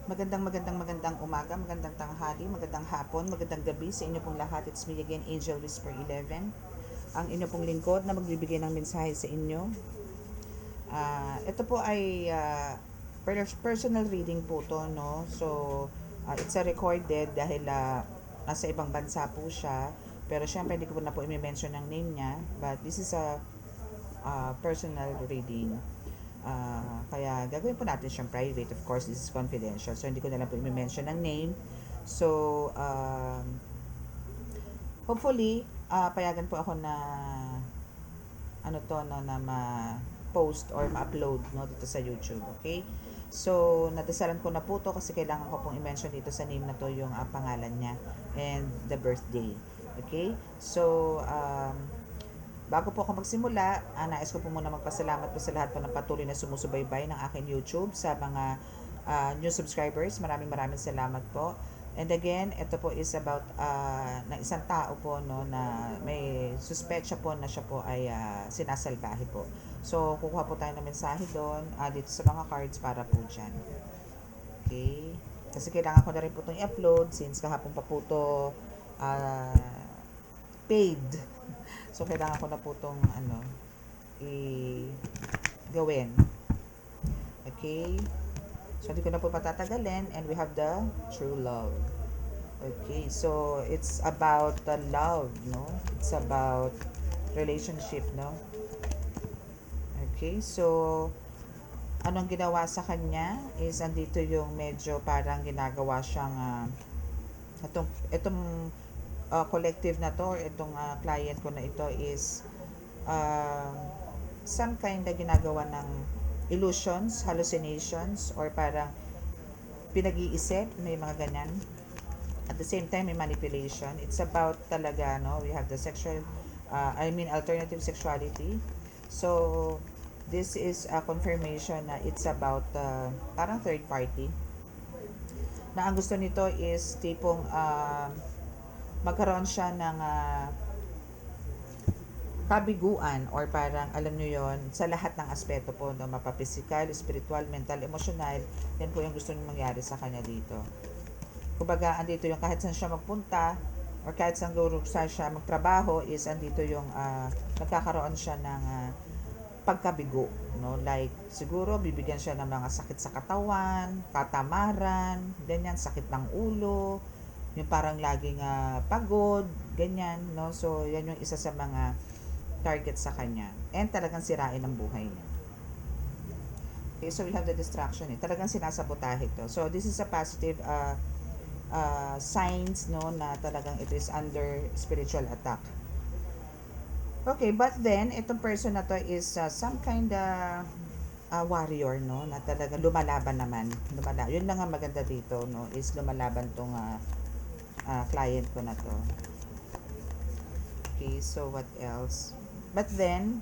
Magandang umaga, magandang tanghali, magandang hapon, magandang gabi sa inyo pong lahat. It's me again, Angel Whisper 11, ang inyo pong lingkod na magbibigay ng mensahe sa inyo. Ito po ay personal reading po to, no? So, it's a recorded dahil nasa ibang bansa po siya. Pero syempre, hindi ko na po i-mention ang name niya. But this is a personal reading. Kaya gagawin po natin siyang private. Of course, this is confidential. So, hindi ko na lang po i-mention ang name. So, hopefully, payagan po ako na ano to, no, na ma-post or ma-upload, no, dito sa YouTube. Okay? So, nadasalan ko na po to kasi kailangan ko pong i-mention dito sa name na to yung pangalan niya and the birthday. Okay? So, bago po ako magsimula, nais ko po muna magpasalamat po sa lahat po ng patuloy na sumusubaybay ng aking YouTube, sa mga new subscribers. Maraming salamat po. And again, ito po is about na isang tao po, no, na may suspetsya po na siya po ay sinasalbahe po. So, kukuha po tayo ng mensahe doon dito sa mga cards para po dyan. Okay? Kasi kailangan ko na rin po itong i-upload since kahapon pa po ito paid. So, kailangan ko na po itong gawin. Okay? So, hindi ko na po patatagalin, and we have the true love. Okay, so it's about the love, no? It's about relationship, no? Okay, so anong ginawa sa kanya is andito yung medyo parang ginagawa siyang itong collective na to, or itong client ko na ito is some kind na ginagawa ng illusions, hallucinations, or parang pinag-iisip, may mga ganyan. At the same time, may manipulation. It's about talaga, no, we have the sexual, alternative sexuality. So, this is a confirmation na it's about parang third party. Na ang gusto nito is tipong magkaroon siya ng kabiguan, or parang alam nyo yon sa lahat ng aspeto po, no, mapapisikal, spiritual, mental, emotional. Yan po yung gusto nyo mangyari sa kanya dito. Kumbaga, andito yung kahit saan siya magpunta or kahit saan siya magtrabaho is andito yung nagkakaroon siya ng pagkabigo, no? Like, siguro bibigyan siya ng mga sakit sa katawan, katamaran, ganyan, sakit ng ulo, yung parang laging pagod, ganyan, no? So, yan yung isa sa mga target sa kanya. And talagang sirain ang buhay niya. Okay, so we have the distraction. Talagang sinasabotahe to. So, this is a positive signs, no, na talagang it is under spiritual attack. Okay, but then itong person na to is some kind warrior, no, na talagang lumalaban naman. Yun lang ang maganda dito, no, is lumalaban tong client ko na to. Okay, so what else? But then,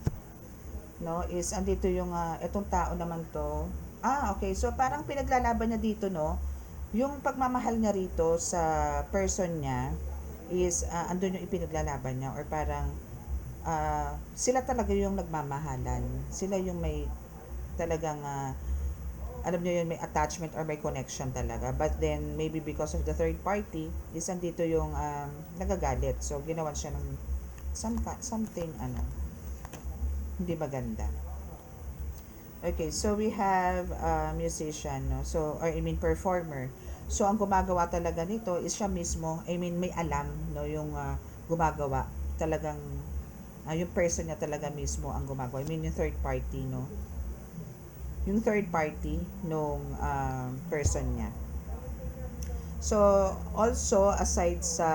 no, is andito yung itong tao naman to. Okay, so parang pinaglalaban niya dito, no, yung pagmamahal niya rito sa person niya is andun yung ipinaglalaban niya, or parang sila talaga yung nagmamahalan. Sila yung may talagang alam niyo yun, may attachment or may connection talaga. But then maybe because of the third party is andito yung nagagalit. So ginawan siya ng something hindi maganda. Okay, so we have musician, no? So, or I mean performer. So, ang gumagawa talaga nito is siya mismo, I mean may alam, no, yung gumagawa. Talagang yung person niya talaga mismo ang gumagawa. I mean yung third party, no? Yung third party nung person niya. So, also aside sa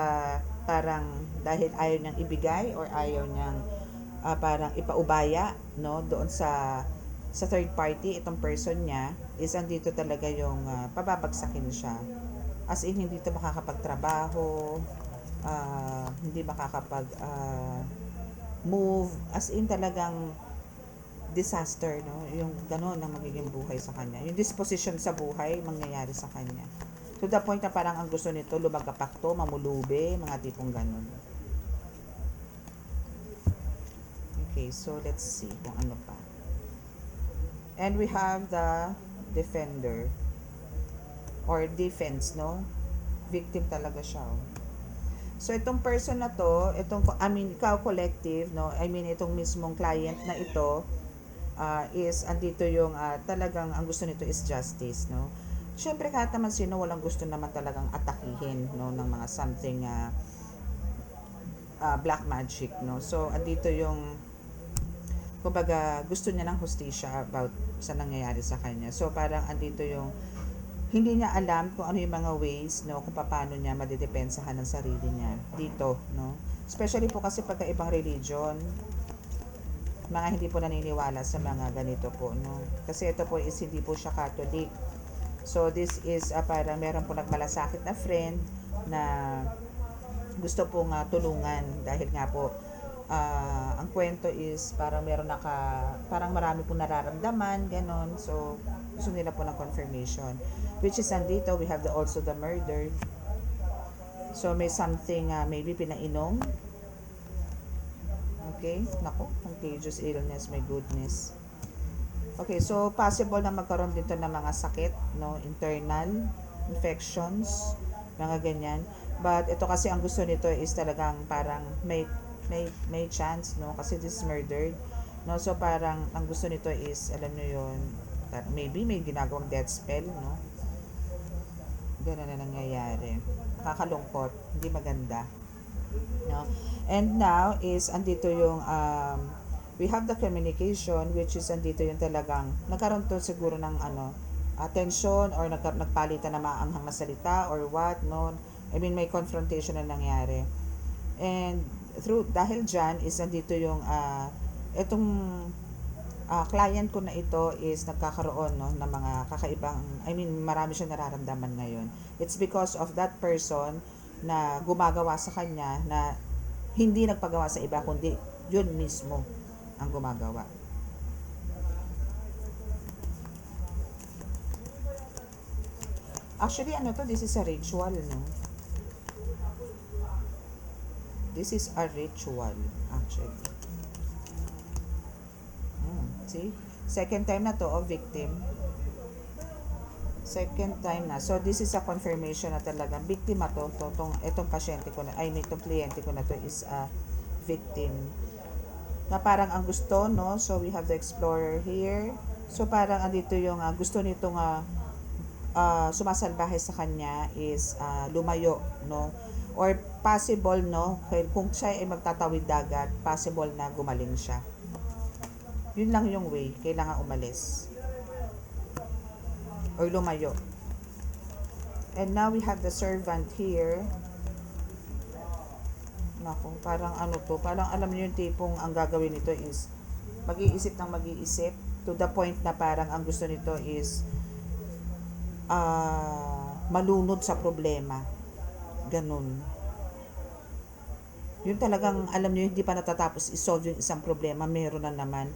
parang dahil ayaw niyang ibigay or ayaw niyang parang ipaubaya, no, doon sa third party, itong person niya is andito talaga yung pababagsakin siya, as in hindi ito makakapagtrabaho, hindi makakapag move, as in talagang disaster, no, yung gano'n ang magiging buhay sa kanya, yung disposition sa buhay mangyayari sa kanya, to the point na parang ang gusto nito lumagapak to, mamulube, mga tipong gano'n. Okay, so let's see kung ano pa. And we have the defender. or defense, no? Victim talaga siya. Oh. So, itong person na to, ikaw collective, no? I mean, itong mismong client na ito, is andito yung talagang ang gusto nito is justice, no? Siyempre kahit naman sino walang gusto naman talagang atakihin, no, ng mga something black magic, no? So andito yung kumbaga gusto niya ng hustisya about sa nangyayari sa kanya. So parang andito yung hindi niya alam kung ano yung mga ways, no, kung paano niya madedepensahan ng sarili niya dito, no? Especially po kasi pagka ibang religion, mga hindi po naniniwala sa mga ganito po, no? Kasi ito po is hindi po siya Catholic. So this is parang meron po nagmalasakit na friend na gusto pong tulungan dahil nga po ang kwento is parang parang marami pong nararamdaman ganon, so gusto nila po ng confirmation, which is andito we have also the murder. So may something maybe pinainom. Okay, nako, contagious illness, my goodness. Okay, so possible na magkaroon dito ng mga sakit, no, internal infections, mga ganyan. But ito kasi ang gusto nito is talagang parang may chance, no, kasi this is murdered, no. So parang ang gusto nito is alam niyo yon, maybe may ginagawang death spell, no. Ganun na nangyayari. Nakakalungkot, hindi maganda, no. And now is andito yung we have the communication, which is andito yung talagang nagkaroon to siguro ng attention or nagpalitan na maanghang na salita or what, no. I mean may confrontation na nangyari, and dahil dyan is andito yung itong client ko na ito is nagkakaroon, no, ng mga kakaibang, I mean marami siyang nararamdaman ngayon. It's because of that person na gumagawa sa kanya na hindi nagpagawa sa iba kundi yun mismo ang gumagawa. Actually, this is a ritual, no? This is a ritual, actually. See? Second time na to, victim. Second time na. So, this is a confirmation na talagang biktima to. Itong pasyente ko na, itong kliyente ko na to is a victim. Na parang ang gusto, no? So we have the explorer here. So parang andito yung gusto nitong sumasalbahe sa kanya is lumayo, no? Or possible, no, kung siya ay magtatawid dagat, possible na gumaling siya. Yun lang yung way, kailangan umalis or lumayo. And now we have the servant here. Nako, parang parang alam niyo yung tipong ang gagawin nito is mag-iisip ng mag-iisip to the point na parang ang gusto nito is malunod sa problema. Ganun. Yun talagang alam niyo hindi pa natatapos isolve yung isang problema, meron na naman.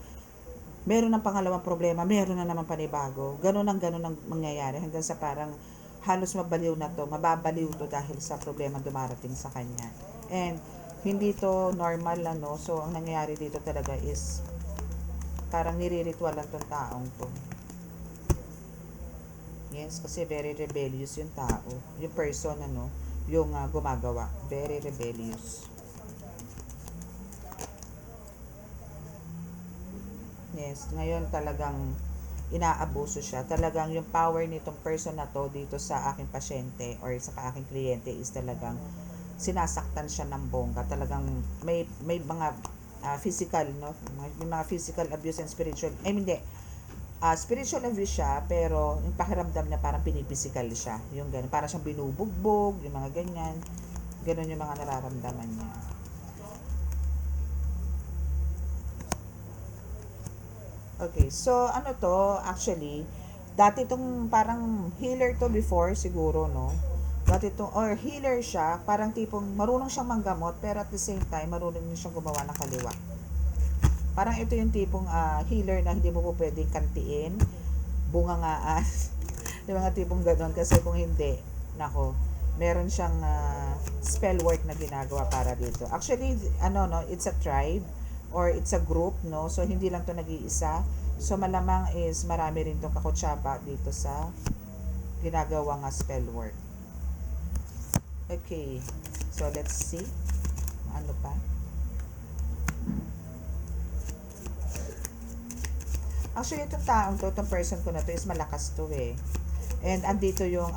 Meron ng pangalawang problema, meron na naman panibago. Ganun ang mangyayari hanggang sa parang halos mababaliw to dahil sa problema dumarating sa kanya. And hindi to normal, so ang nangyayari dito talaga is parang nire-ritualan tong taong to. Yes, kasi very rebellious yung tao, yung person, yung gumagawa, very rebellious. Yes, ngayon talagang inaabuso siya. Talagang yung power nitong person na to dito sa aking pasyente or sa aking kliyente is talagang sinasaktan siya ng bongga. Talagang may mga physical, no? May mga physical abuse and spiritual. Hindi. Spiritual abuse siya, pero yung pakiramdam na parang pinipisikal siya. Yung ganun. Parang siyang binubugbog, yung mga ganyan. Ganun yung mga nararamdaman niya. Okay, so to, actually, dati itong parang healer to before siguro, no? Dati itong, or healer siya, parang tipong marunong siyang manggamot, pero at the same time, marunong din siyang gumawa ng kaliwa. Parang ito yung tipong healer na hindi mo po pwedeng kantiin, bungangaan, yung mga tipong gano'n, kasi kung hindi, nako, meron siyang spell work na ginagawa para dito. Actually, it's a tribe, or it's a group, no? So, hindi lang to nag-iisa. So, malamang is marami rin tong kakutsaba dito sa ginagawa nga spell work. Okay, so let's see. Ano pa? Actually, itong taong to, itong person ko na to is malakas to eh. And andito yung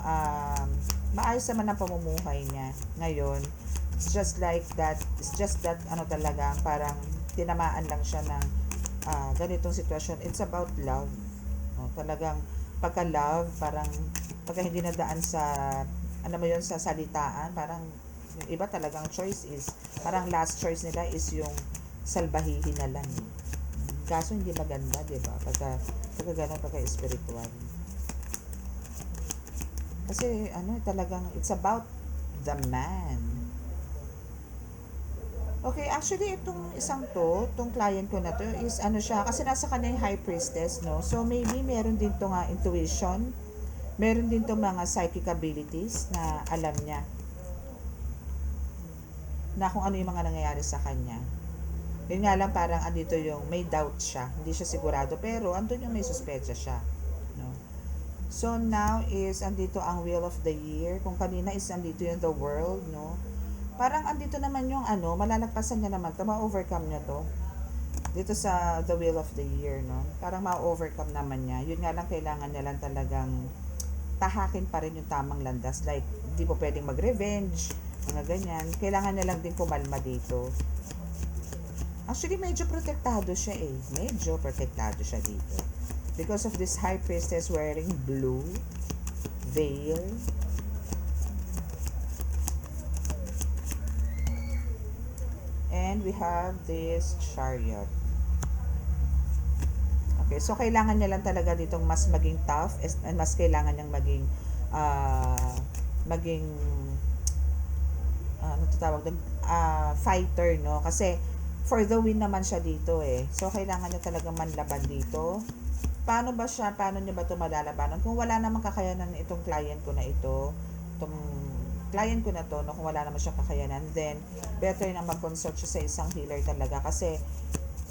maayos naman ang pamumuhay niya ngayon. It's just like that. It's just that ano talaga, parang tinamaan lang siya ng ganitong sitwasyon. It's about love. No? Talagang pagka-love, parang pagka hindi nadaan sa ano mo yun, sa salitaan, parang yung iba talagang choice is, parang last choice nila is yung salbahihin na lang. Kaso hindi maganda, di ba? Pagka gano'n, pagka spiritual. Kasi ano, talagang it's about the man. Okay, actually itong isang to, itong client ko na to is ano siya, kasi nasa kanya yung high priestess, no? So maybe meron din to nga intuition, meron din to mga psychic abilities na alam niya na kung ano yung mga nangyayari sa kanya. Yun nga lang, parang andito yung may doubt siya, hindi siya sigurado, pero andun yung may suspecha siya, no? So now is andito ang wheel of the year. Kung kanina is andito yung the world, no? Parang andito naman yung ano, malalagpasan niya naman to, ma-overcome niya to dito sa the wheel of the year, no? Parang ma-overcome naman niya. Yun nga lang, kailangan niya lang talagang tahakin pa rin yung tamang landas. Like, hindi po pwedeng mag-revenge, mga ganyan. Kailangan niya lang din pumalma dito. Actually, medyo protektado siya eh. Medyo protektado siya dito. Because of this high priestess wearing blue veil. And we have this chariot. Okay, so kailangan niya lang talaga ditong mas maging tough and mas kailangan niyang maging ano tawag doon, fighter, no? Kasi for the win naman siya dito eh. So kailangan niya talagang manlaban dito. Paano niya ba ito malalabanan? Kung wala namang kakayanan itong client ko na ito, itong client ko na to, no, kung wala naman siyang kakayanan, then better na mag-consult siya sa isang healer talaga, kasi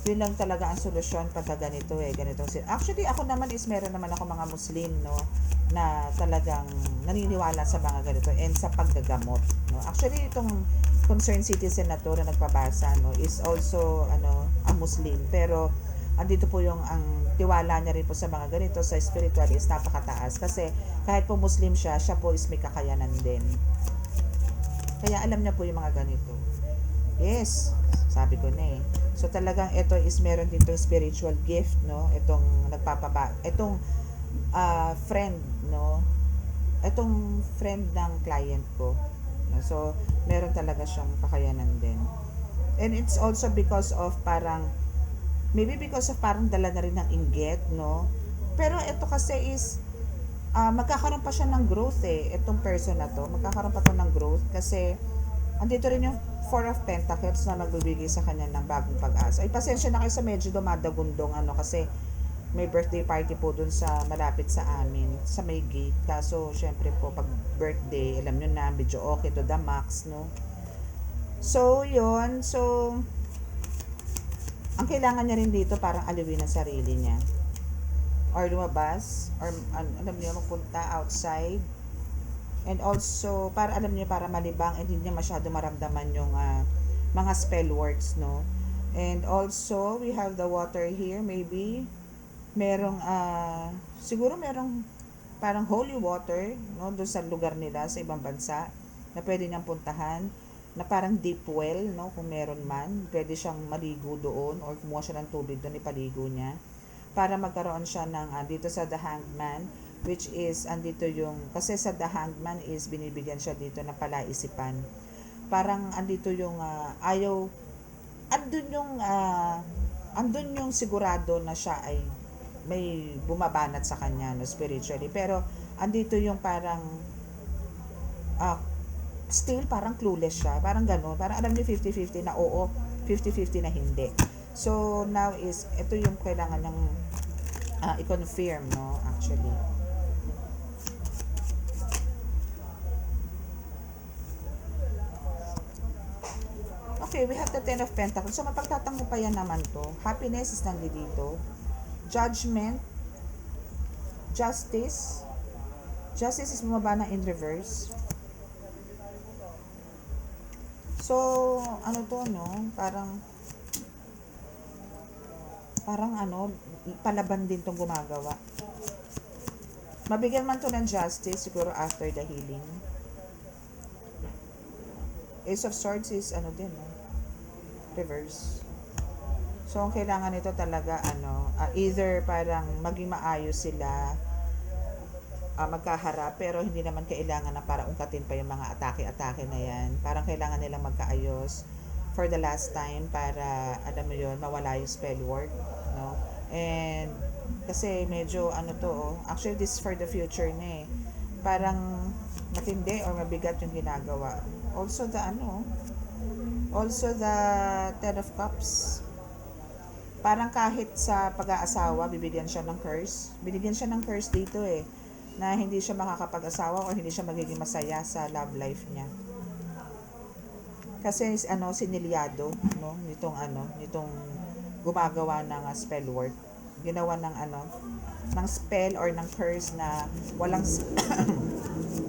yun lang talaga ang solusyon pagka ganito eh, ganitong actually ako naman is meron naman ako mga Muslim, no, na talagang naniniwala sa mga ganito and sa paggagamot, no. Actually itong concerned citizen na to na nagpabasa, no, is also ano, a Muslim, pero andito po yung ang tiwala niya rin po sa mga ganito, sa spiritual is napakataas, kasi kahit po Muslim siya po is may kakayanan din, kaya alam niya po yung mga ganito. Yes, sabi ko na eh. So talagang ito is meron din itong spiritual gift, no? Itong itong friend, no? Itong friend ng client ko, no? So meron talaga siyang kakayanan din. And it's also because of parang dala na rin ng inggit, no? Pero ito kasi is magkakaroon pa siya ng growth eh. Itong person na to, magkakaroon pa to ng growth kasi andito rin yung Four of Pentacles na magbibigay sa kanya ng bagong pag-asa. Ay, pasensya na kayo sa medyo dumadagundong kasi may birthday party po dun sa malapit sa amin, sa may gate. Kaso, syempre po, pag birthday, alam nyo na, medyo okay to the max, no? So, yun. So, ang kailangan niya rin dito, parang aliwin ang sarili niya. Or lumabas, or alam niyo, magpunta outside. And also, para alam niyo, para malibang and hindi niya masyado maramdaman yung mga spell works, no? And also, we have the water here. Maybe, siguro merong parang holy water, no? Doon sa lugar nila, sa ibang bansa, na pwede niyang puntahan, na parang deep well, no? Kung meron man, pwede siyang maligo doon, or kumuha siya ng tubig doon, ipaligo niya. Para magkaroon siya ng, dito sa The Hanged Man, which is andito yung, kasi sa The Hanged Man is binibigyan siya dito ng palaisipan, parang andito yung andun yung sigurado na siya ay may bumabanat sa kanya, no, spiritually, pero andito yung parang still parang clueless siya, parang gano'n, parang alam niyo 50-50 na oo, 50-50 na hindi. So now is ito yung kailangan ng i-confirm, no, actually. Okay, we have the Ten of Pentacles. So, mapagtatanggol naman to. Happiness is nandito. Judgment. Justice. Justice is bumaba na in reverse. So, ano to, no? Parang ano, palaban din tong gumagawa. Mabigyan man to ng justice, siguro after the healing. Ace of Swords is, ano din, no? Reverse. So, ang kailangan nito talaga, ano, either parang maging maayos sila, magkaharap, pero hindi naman kailangan na para ungkatin pa yung mga atake-atake na yan. Parang kailangan nilang magkaayos for the last time para, alam mo yun, mawala yung spell work, no? And, kasi medyo, ano to, actually, this is for the future na eh. Parang, matindi or mabigat yung ginagawa. Also the, Ten of Cups. Parang kahit sa pag-aasawa, bibigyan siya ng curse. Binigyan siya ng curse dito eh, na hindi siya makakapag-asawa o hindi siya magiging masaya sa love life niya. Kasi sinilyado, no, nitong gumagawa ng spell work. Ginawa ng ng spell or ng curse na walang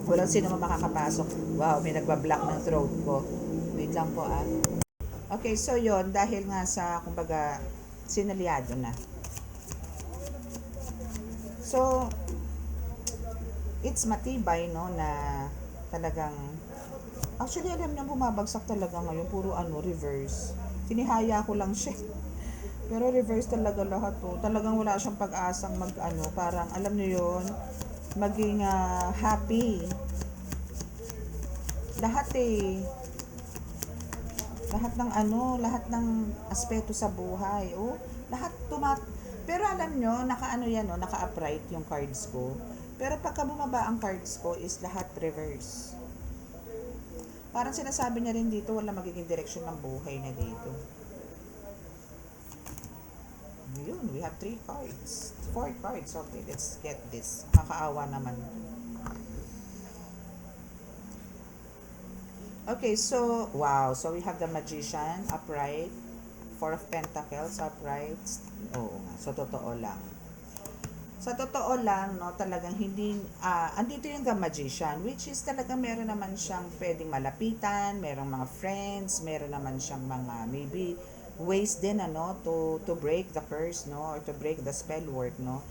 walang sino man makakapasok. Wow, may nagbablock ng throat ko. Wait lang po Okay, so yon dahil nga sa kumbaga sinilyado na. So, it's matibay, no, na talagang actually alam niyo bumabagsak talaga ngayon, puro reverse. Tinihaya ko lang siya. Pero reverse talaga lahat to. Talagang wala siyang pag-asang parang alam niyo yon, maging happy. Lahat lahat ng aspeto sa buhay. Lahat pero alam nyo, naka-upright yung cards ko. Pero pagka bumaba ang cards ko is lahat reverse. Parang sinasabi niya rin dito, wala magiging direksyon ng buhay na dito. Yun, we have 3 cards. 4 cards. Okay, let's get this. Kakaawa naman. Okay, so, wow. So, we have the Magician, upright. 4 of Pentacles, upright. So, totoo lang. Sa totoo lang, no, talagang hindi, andito yung the Magician, which is talagang meron naman siyang pwedeng malapitan, merong mga friends, meron naman siyang mga, maybe, ways din, to break the curse, no, or to break the spell work, no.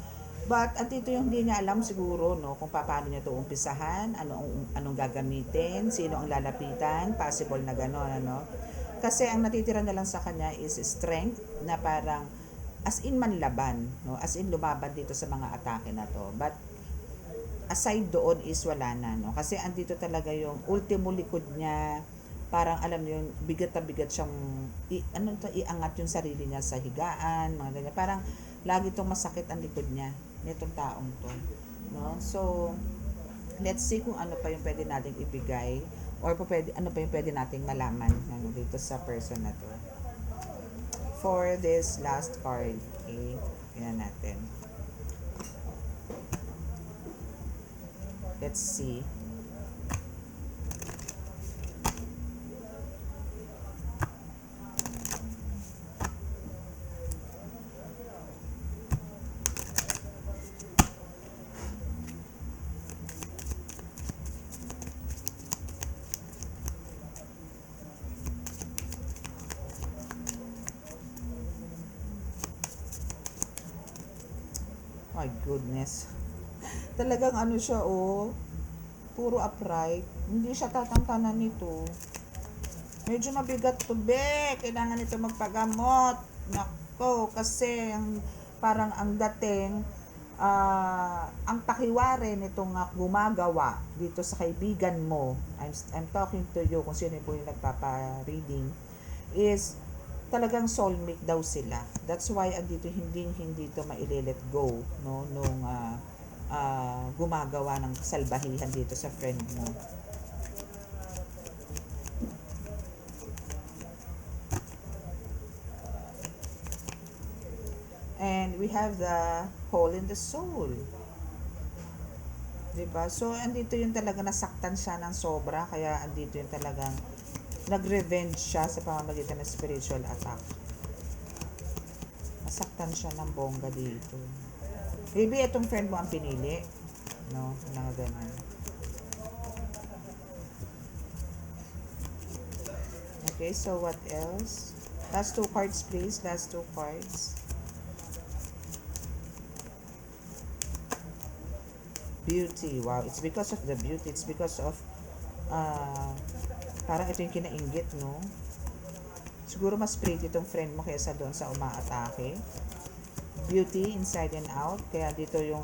But andito yung hindi niya alam siguro, no, kung paano niya to umpisahan, anong gagamitin, sino ang lalapitan, possible na gano'n, Kasi ang natitira na lang sa kanya is strength na parang as in manlaban, no, as in lumaban dito sa mga atake na to. But aside doon is wala na, no, kasi andito talaga yung ultimo likod niya, parang alam niyo yung bigat na bigat siyang iangat yung sarili niya sa higaan, mga ganyan. Parang lagi itong masakit ang likod niya nitong taong to, no? So let's see kung ano pa yung pwede nating ibigay or ano pa yung pwede nating malaman dito sa person na to for this last card. Okay, tingnan natin. Let's see. My goodness. Talagang siya, puro upright. Hindi siya tatantanan nito. Medyo mabigat to, be. Kailangan nito magpagamot. Nako, kasi parang ang dating, ang pakiwari nitong gumagawa dito sa kaibigan mo, I'm talking to you, kung sino po yung nagpapa-reading, is talagang soulmate daw sila. That's why andito hindi to maile-let go, no, nung gumagawa ng salbahihan dito sa friend mo. And we have the hole in the soul. Diba? So, andito yung talaga nasaktan siya ng sobra, kaya andito yung talagang nag-revenge siya sa pamamagitan ng spiritual attack. Nasaktan siya ng bongga dito. Maybe itong friend mo ang pinili. no? Mga ganun. Okay, so what else? Last two cards, please. Last two cards. Beauty. Wow, it's because of the beauty. It's because of, uh, parang ito yung kinainggit, no? Siguro mas pretty itong friend mo kaysa doon sa umaatake. Beauty, inside and out. Kaya dito yung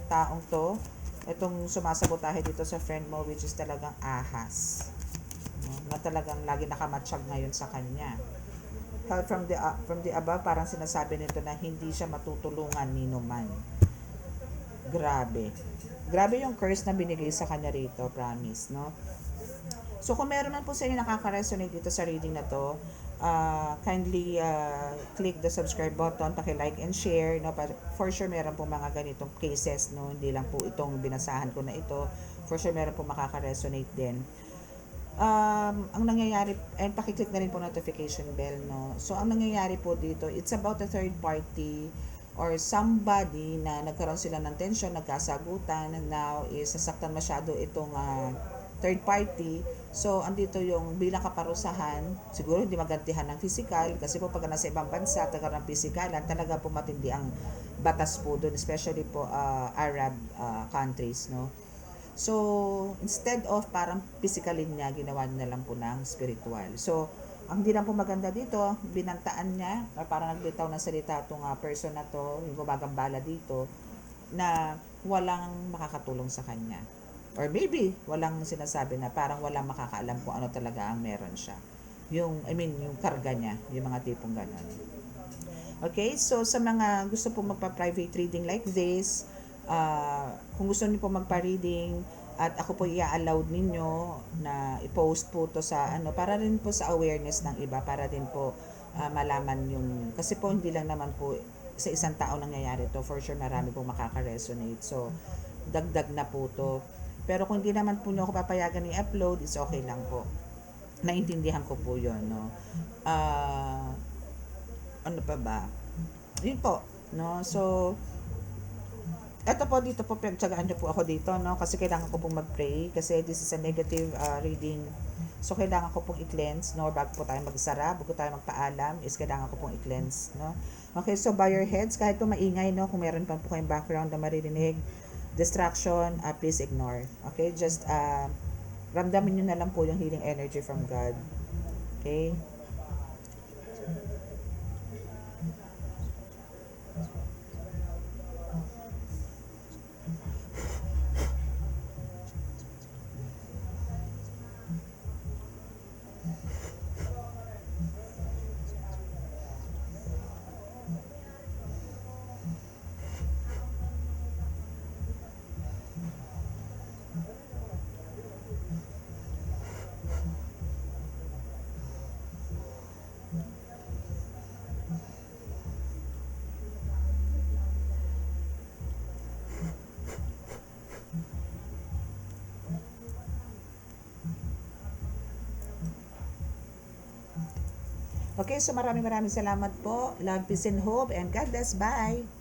taong to, itong sumasabotahe dito sa friend mo, which is talagang ahas. No? Na talagang lagi nakamatsyag ngayon sa kanya. Help from the above, parang sinasabi nito na hindi siya matutulungan ni Numan. Grabe. Grabe yung curse na binigay sa kanya rito, promise, no? So, kung meron man po sa inyo nakaka-resonate dito sa reading na to, kindly click the subscribe button, paki-like and share, no? For sure, meron po mga ganitong cases, no? Hindi lang po itong binasahan ko na ito. For sure, meron po makaka-resonate din. Ang nangyayari, and pakiclick na rin po notification bell, no? So, ang nangyayari po dito, it's about a third party or somebody na nagkaroon sila ng tension, nagkasagutan, and now is sasaktan masyado itong third party. So, andito yung bilang kaparusahan, siguro hindi magantihan ng physical, kasi po pag nasa ibang bansa, taga ng physikalan, talaga po matindi ang batas po doon, especially po Arab countries, no? So, instead of parang physicalin niya, ginawa niya na lang po ng spiritual. So, ang di lang po maganda dito, binantaan niya, or parang nagbitaw ng salita itong person na to, yung gumagambala dito, na walang makakatulong sa kanya. Or maybe, walang sinasabi na parang walang makakaalam kung ano talaga ang meron siya. Yung, yung karga niya, yung mga tipong ganun. Okay, so sa mga gusto po magpa-private reading like this, kung gusto niyo po magpa-reading at ako po i-allow ninyo na i-post po to sa para rin po sa awareness ng iba, para din po malaman yung, kasi po hindi lang naman po sa isang tao nangyayari to, for sure marami po makaka-resonate, so dagdag na po to. Pero kung hindi naman po nyo ako papayagan i-upload, it's okay lang po, naintindihan ko po yun, no? Ano pa ba? Yun po, no? So, eto po, dito po, pagtsagaan nyo po ako dito, no? Kasi kailangan ko pong mag-pray, kasi this is a negative reading. So, kailangan ko pong i-cleanse, no? Bago po tayo magsara, bago tayo magpaalam, is kailangan ko pong i-cleanse, no? Okay, so bow your heads, kahit po maingay, no? Kung meron pa po kayong background na maririnig, distraction, please ignore. Okay, just ramdamin nyo na lang po yung healing energy from God. Okay? Okay, so maraming salamat po. Love, peace, and hope, and God bless. Bye!